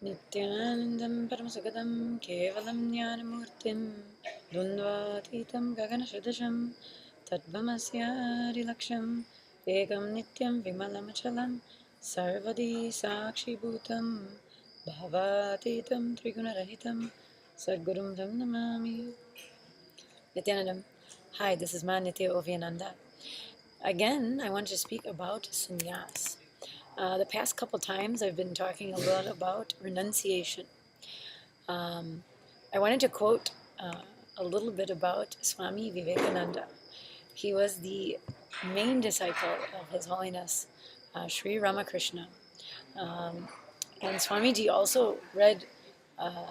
Nithyanandam Paramasukadam Kevalam Jnanamurtim Dundvatitam Gaganasudasham Tadvamasyari Laksham Ekam Nityam Vimalamachalam Sarvadi Sakshi Bhutam Bhavatitam Trigunarahitam Sadgurum Tam Namami. Nithyanandam. Hi, this is Ma Nitya Ovyananda. Again, I want to speak about Sanyas. The past couple times I've been talking a lot about renunciation. I wanted to quote a little bit about Swami Vivekananda. He was the main disciple of His Holiness Sri Ramakrishna. And Swamiji also read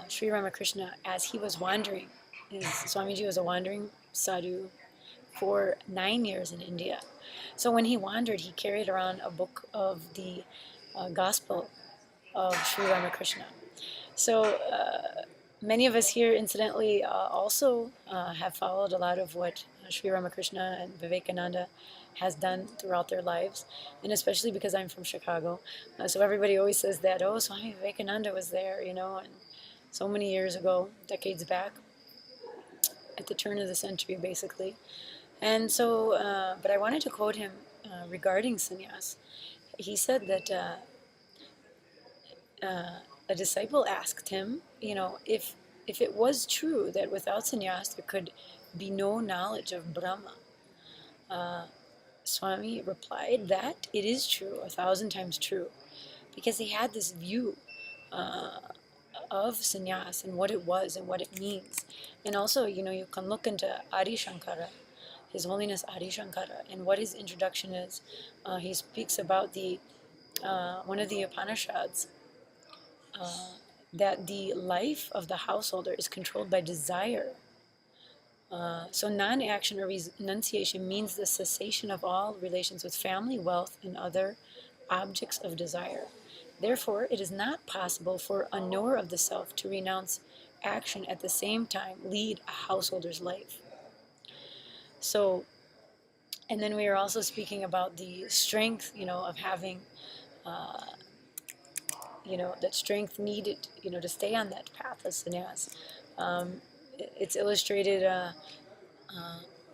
Sri Ramakrishna as he was wandering. Swamiji was a wandering sadhu for 9 years in India. So when he wandered, he carried around a book of the Gospel of Sri Ramakrishna. So many of us here, incidentally, also have followed a lot of what Sri Ramakrishna and Vivekananda has done throughout their lives, and especially because I'm from Chicago. So everybody always says that, oh, Swami Vivekananda was there, and so many years ago, decades back, at the turn of the century, basically. And so, but I wanted to quote him regarding sannyas. He said that a disciple asked him, if it was true that without sannyas there could be no knowledge of Brahma. Swami replied that it is true, 1,000 times true, because he had this view of sannyas and what it was and what it means. And also, you can look into Adi Shankara, His Holiness Adi Shankara, and what his introduction is. He speaks about one of the Upanishads, that the life of the householder is controlled by desire. So non-action or renunciation means the cessation of all relations with family, wealth, and other objects of desire. Therefore, it is not possible for a knower of the self to renounce action at the same time lead a householder's life. So, and then we are also speaking about the strength, of having, that strength needed, to stay on that path of sannyas. It's illustrated,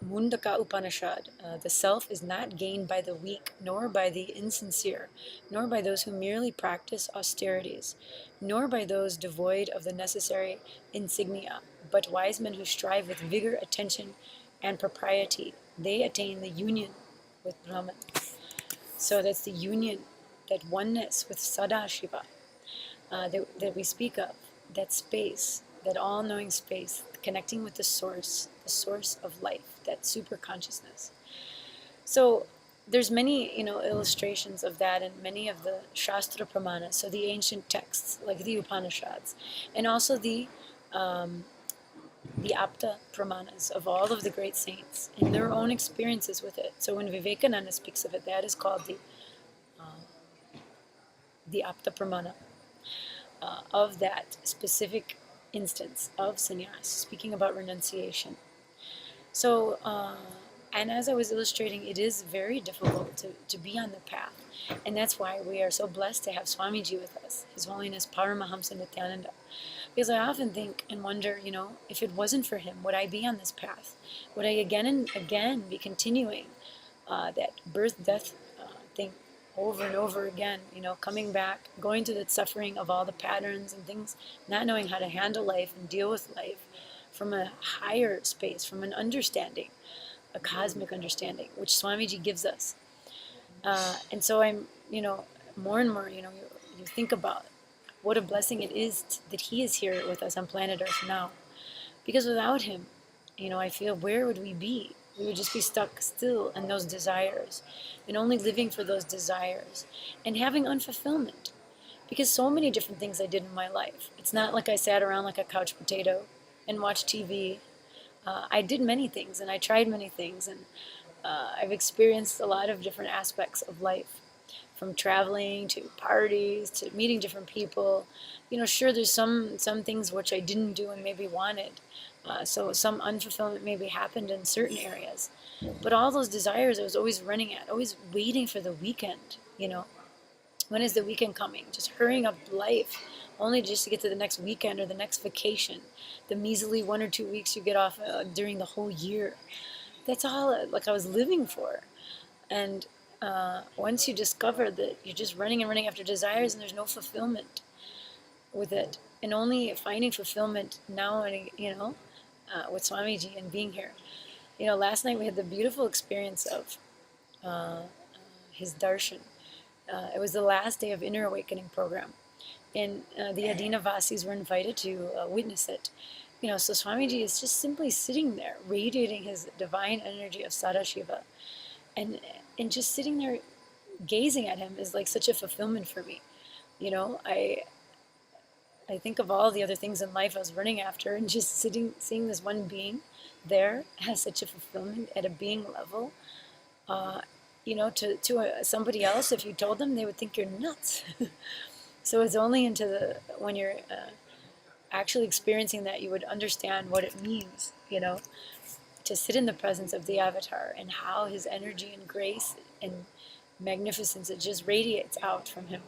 Mundaka Upanishad, the self is not gained by the weak, nor by the insincere, nor by those who merely practice austerities, nor by those devoid of the necessary insignia, but wise men who strive with vigor, attention, and propriety. They attain the union with Brahman. So that's the union, that oneness with Sadashiva that we speak of, that space, that all-knowing space, connecting with the source of life, that super consciousness. So there's many, illustrations of that in many of the Shastra Pramanas, so the ancient texts, like the Upanishads, and also the Apta Pramanas of all of the great saints and their own experiences with it. So when Vivekananda speaks of it, that is called the Apta Pramana. Of that specific instance of sannyas, speaking about renunciation. So, and as I was illustrating, it is very difficult to be on the path. And that's why we are so blessed to have Swamiji with us, His Holiness Paramahamsa Nithyananda. Because I often think and wonder, if it wasn't for him, would I be on this path? Would I again and again be continuing that birth-death thing over and over again, coming back, going to the suffering of all the patterns and things, not knowing how to handle life and deal with life from a higher space, from an understanding, a cosmic understanding, which Swamiji gives us. And so I'm, more and more, you think about what a blessing it is that he is here with us on planet Earth now. Because without him, I feel, where would we be? We would just be stuck still in those desires and only living for those desires and having unfulfillment. Because so many different things I did in my life. It's not like I sat around like a couch potato and watched TV. I did many things and I tried many things, and I've experienced a lot of different aspects of life, from traveling to parties to meeting different people. Sure, there's some things which I didn't do and maybe wanted. So some unfulfillment maybe happened in certain areas. But all those desires I was always running at, always waiting for the weekend, When is the weekend coming? Just hurrying up life, only just to get to the next weekend or the next vacation, the measly 1 or 2 weeks you get off during the whole year. That's all like I was living for. And once you discover that you're just running and running after desires and there's no fulfillment with it, and only finding fulfillment now, and with Swamiji and being here. Last night we had the beautiful experience of uh, his darshan. It was the last day of Inner Awakening program, and the Adina Vasis were invited to witness it. So Swamiji is just simply sitting there, radiating his divine energy of Sadashiva, and just sitting there, gazing at him is like such a fulfillment for me. I think of all the other things in life I was running after, and just seeing this one being there has such a fulfillment at a being level. To somebody else, if you told them, they would think you're nuts. So it's only when you're actually experiencing that you would understand what it means, to sit in the presence of the avatar and how his energy and grace and magnificence, it just radiates out from him,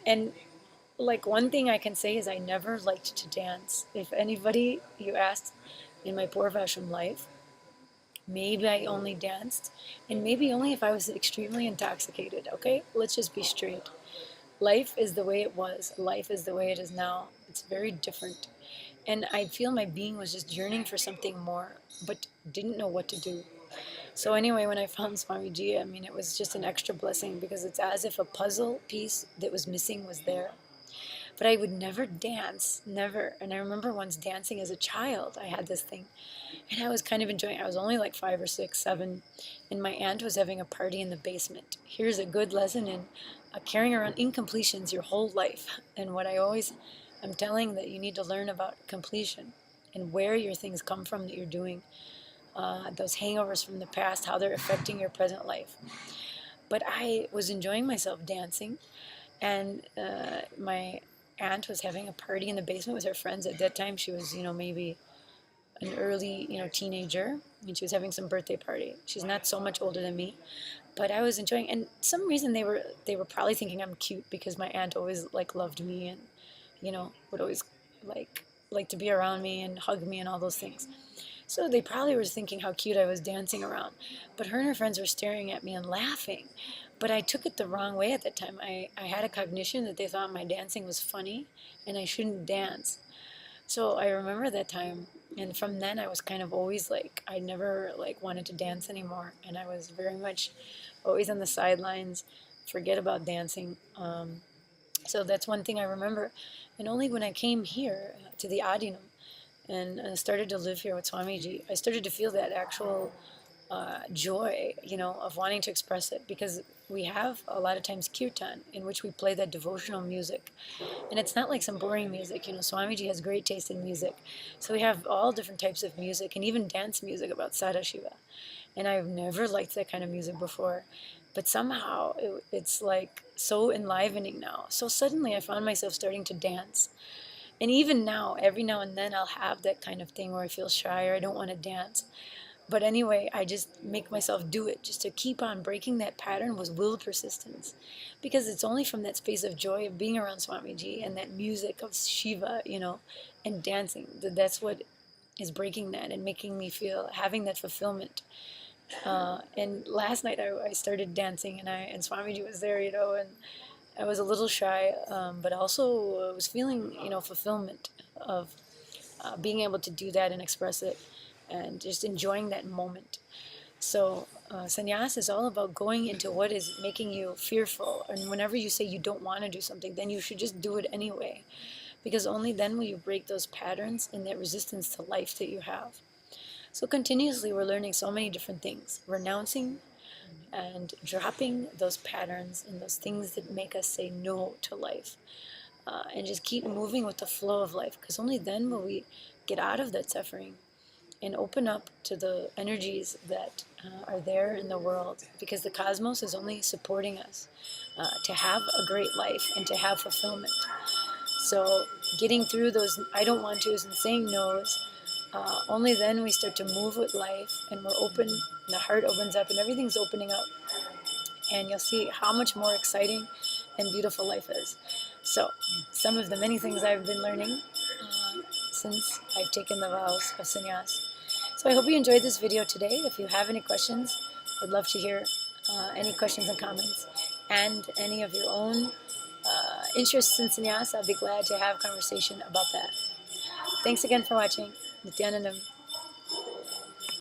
and like one thing I can say is I never liked to dance. If anybody you asked in my Purvashram life, maybe I only danced, and maybe only if I was extremely intoxicated. Okay, let's just be straight. Life is the way it was. Life is the way it is now. It's very different. And I feel my being was just yearning for something more, but didn't know what to do. So anyway, when I found Swamiji, it was just an extra blessing, because it's as if a puzzle piece that was missing was there. But I would never dance, never. And I remember once dancing as a child. I had this thing, and I was kind of enjoying it. I was only like 5 or 6, 7, and my aunt was having a party in the basement. Here's a good lesson in carrying around incompletions your whole life. And what I'm telling that you need to learn about completion and where your things come from that you're doing, those hangovers from the past, how they're affecting your present life. But I was enjoying myself dancing, and my aunt was having a party in the basement with her friends. At that time, she was, maybe an early, teenager, and she was having some birthday party. She's not so much older than me, but I was enjoying. And some reason they were probably thinking I'm cute, because my aunt always loved me, and would always like to be around me and hug me and all those things. So they probably were thinking how cute I was dancing around. But her and her friends were staring at me and laughing. But I took it the wrong way at that time. I had a cognition that they thought my dancing was funny and I shouldn't dance. So I remember that time. And from then I was kind of always I never wanted to dance anymore. And I was very much always on the sidelines, forget about dancing. So that's one thing I remember. And only when I came here to the Adinam and started to live here with Swamiji, I started to feel that actual joy, of wanting to express it, because we have a lot of times kirtan in which we play that devotional music, and it's not like some boring music. Swamiji has great taste in music, so we have all different types of music, and even dance music about Sadashiva, and I've never liked that kind of music before, but somehow it's so enlivening now. So suddenly I found myself starting to dance. And even now, every now and then, I'll have that kind of thing where I feel shy or I don't want to dance. But anyway, I just make myself do it, just to keep on breaking that pattern with will persistence. Because it's only from that space of joy of being around Swamiji and that music of Shiva, and dancing, that's what is breaking that and making me feel, having that fulfillment. And last night I started dancing, and Swamiji was there, and I was a little shy, but also was feeling, fulfillment of being able to do that and express it, and just enjoying that moment. So sannyas is all about going into what is making you fearful. And whenever you say you don't want to do something, then you should just do it anyway, because only then will you break those patterns and that resistance to life that you have. So continuously we're learning so many different things, renouncing and dropping those patterns and those things that make us say no to life, and just keep moving with the flow of life, because only then will we get out of that suffering and open up to the energies that are there in the world, because the cosmos is only supporting us to have a great life and to have fulfillment. So getting through those I don't want to's and saying no's, only then we start to move with life, and we're open, and the heart opens up, and everything's opening up, and you'll see how much more exciting and beautiful life is. So, some of the many things I've been learning since I've taken the vows of sannyas. So I hope you enjoyed this video today. If you have any questions, I'd love to hear any questions and comments, and any of your own interests in sannyas. I'd be glad to have a conversation about that. Thanks again for watching. Nithyanandam.